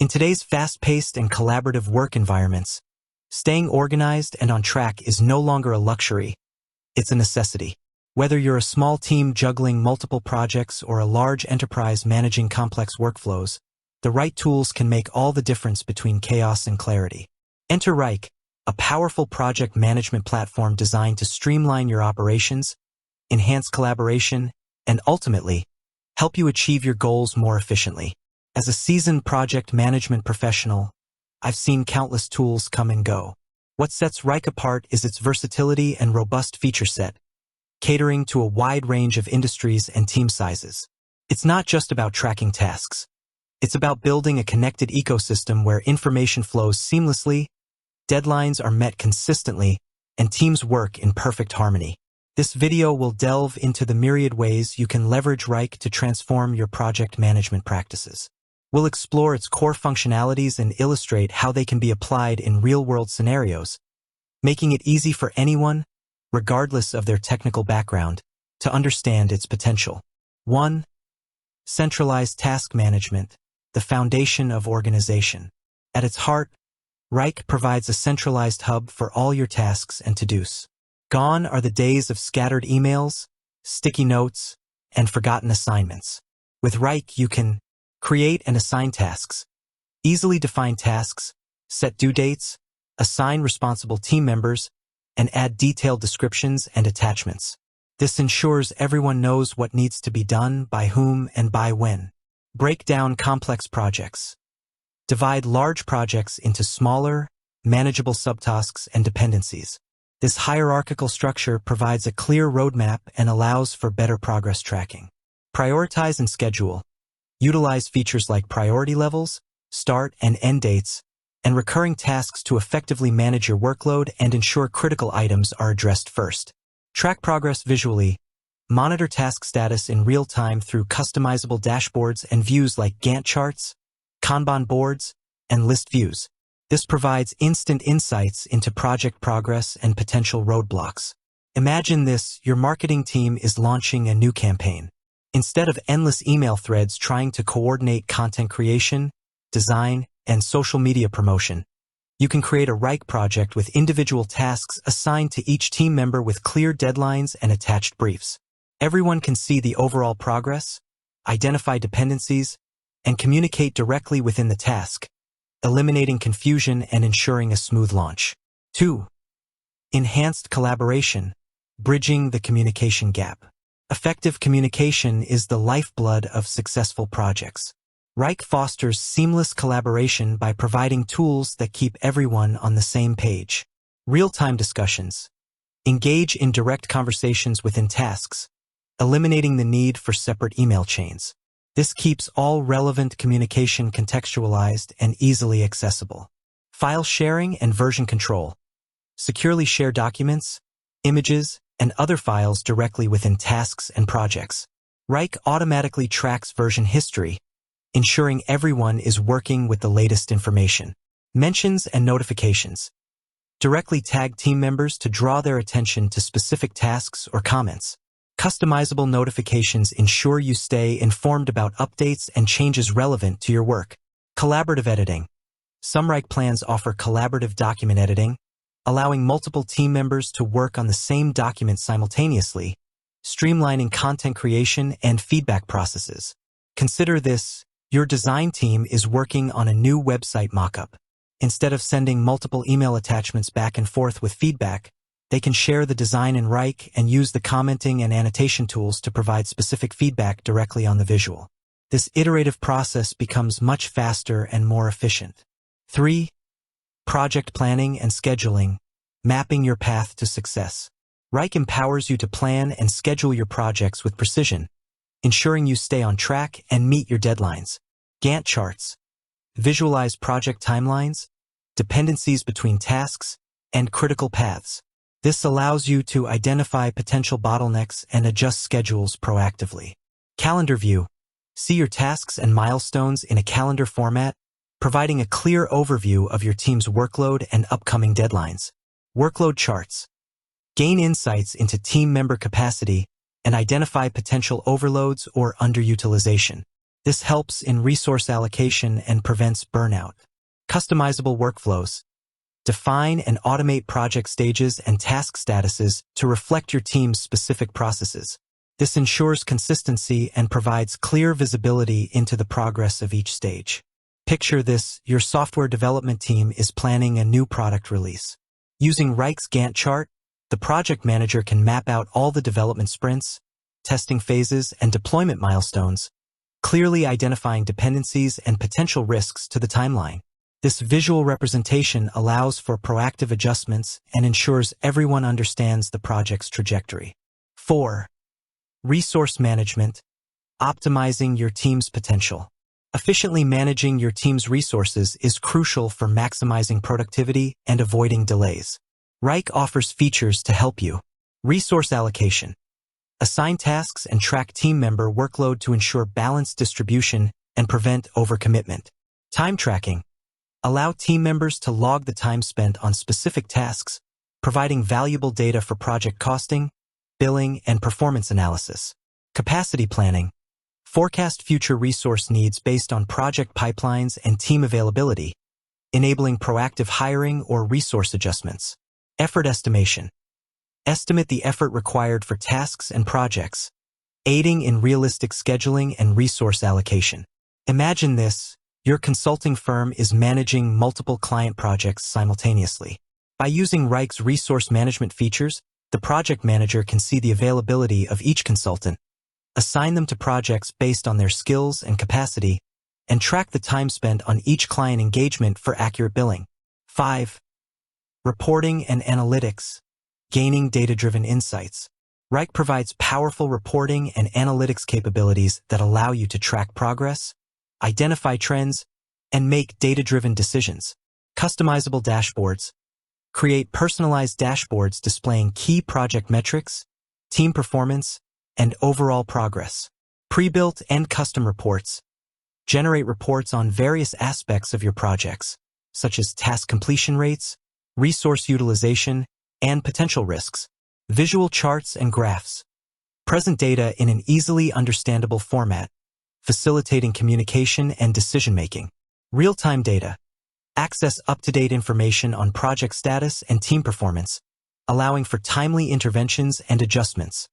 In today's fast-paced and collaborative work environments, staying organized and on track is no longer a luxury, it's a necessity. Whether you're a small team juggling multiple projects or a large enterprise managing complex workflows, the right tools can make all the difference between chaos and clarity. Enter Wrike, a powerful project management platform designed to streamline your operations, enhance collaboration, and ultimately, help you achieve your goals more efficiently. As a seasoned project management professional, I've seen countless tools come and go. What sets Wrike apart is its versatility and robust feature set, catering to a wide range of industries and team sizes. It's not just about tracking tasks. It's about building a connected ecosystem where information flows seamlessly, deadlines are met consistently, and teams work in perfect harmony. This video will delve into the myriad ways you can leverage Wrike to transform your project management practices. We'll explore its core functionalities and illustrate how they can be applied in real-world scenarios, making it easy for anyone, regardless of their technical background, to understand its potential. 1. Centralized task management, the foundation of organization. At its heart, Wrike provides a centralized hub for all your tasks and to-dos. Gone are the days of scattered emails, sticky notes, and forgotten assignments. With Wrike, you can create and assign tasks, easily define tasks, set due dates, assign responsible team members, and add detailed descriptions and attachments. This ensures everyone knows what needs to be done, by whom, and by when. Break down complex projects. Divide large projects into smaller, manageable subtasks and dependencies. This hierarchical structure provides a clear roadmap and allows for better progress tracking. Prioritize and schedule. Utilize features like priority levels, start and end dates, and recurring tasks to effectively manage your workload and ensure critical items are addressed first. Track progress visually. Monitor task status in real time through customizable dashboards and views like Gantt charts, Kanban boards, and list views. This provides instant insights into project progress and potential roadblocks. Imagine this: your marketing team is launching a new campaign. Instead of endless email threads trying to coordinate content creation, design, and social media promotion, you can create a Wrike project with individual tasks assigned to each team member with clear deadlines and attached briefs. Everyone can see the overall progress, identify dependencies, and communicate directly within the task, eliminating confusion and ensuring a smooth launch. 2. Enhanced collaboration, bridging the communication gap. Effective communication is the lifeblood of successful projects. Wrike fosters seamless collaboration by providing tools that keep everyone on the same page. Real-time discussions. Engage in direct conversations within tasks, eliminating the need for separate email chains. This keeps all relevant communication contextualized and easily accessible. File sharing and version control. Securely share documents, images, and other files directly within tasks and projects. Wrike automatically tracks version history, ensuring everyone is working with the latest information. Mentions and notifications. Directly tag team members to draw their attention to specific tasks or comments. Customizable notifications ensure you stay informed about updates and changes relevant to your work. Collaborative editing. Some Wrike plans offer collaborative document editing, allowing multiple team members to work on the same document simultaneously, streamlining content creation and feedback processes. Consider this: your design team is working on a new website mockup. Instead of sending multiple email attachments back and forth with feedback, they can share the design in Wrike and use the commenting and annotation tools to provide specific feedback directly on the visual. This iterative process becomes much faster and more efficient. 3. Project planning and scheduling, mapping your path to success. Wrike empowers you to plan and schedule your projects with precision, ensuring you stay on track and meet your deadlines. Gantt charts. Visualize project timelines, dependencies between tasks, and critical paths. This allows you to identify potential bottlenecks and adjust schedules proactively. Calendar view. See your tasks and milestones in a calendar format, providing a clear overview of your team's workload and upcoming deadlines. Workload charts. Gain insights into team member capacity and identify potential overloads or underutilization. This helps in resource allocation and prevents burnout. Customizable workflows. Define and automate project stages and task statuses to reflect your team's specific processes. This ensures consistency and provides clear visibility into the progress of each stage. Picture this: your software development team is planning a new product release. Using Wrike's Gantt chart, the project manager can map out all the development sprints, testing phases, and deployment milestones, clearly identifying dependencies and potential risks to the timeline. This visual representation allows for proactive adjustments and ensures everyone understands the project's trajectory. 4. Resource management. Optimizing your team's potential. Efficiently managing your team's resources is crucial for maximizing productivity and avoiding delays. Wrike offers features to help you. Resource allocation. Assign tasks and track team member workload to ensure balanced distribution and prevent overcommitment. Time tracking. Allow team members to log the time spent on specific tasks, providing valuable data for project costing, billing, and performance analysis. Capacity planning. Forecast future resource needs based on project pipelines and team availability, enabling proactive hiring or resource adjustments. Effort estimation. Estimate the effort required for tasks and projects, aiding in realistic scheduling and resource allocation. Imagine this: your consulting firm is managing multiple client projects simultaneously. By using Wrike's resource management features, the project manager can see the availability of each consultant, assign them to projects based on their skills and capacity, and track the time spent on each client engagement for accurate billing. 5. Reporting and analytics. Gaining data-driven insights. Wrike provides powerful reporting and analytics capabilities that allow you to track progress, identify trends, and make data-driven decisions. Customizable dashboards. Create personalized dashboards displaying key project metrics, team performance, and overall progress. Pre-built and custom reports. Generate reports on various aspects of your projects, such as task completion rates, resource utilization, and potential risks. Visual charts and graphs. Present data in an easily understandable format, facilitating communication and decision-making. Real-time data. Access up-to-date information on project status and team performance, allowing for timely interventions and adjustments.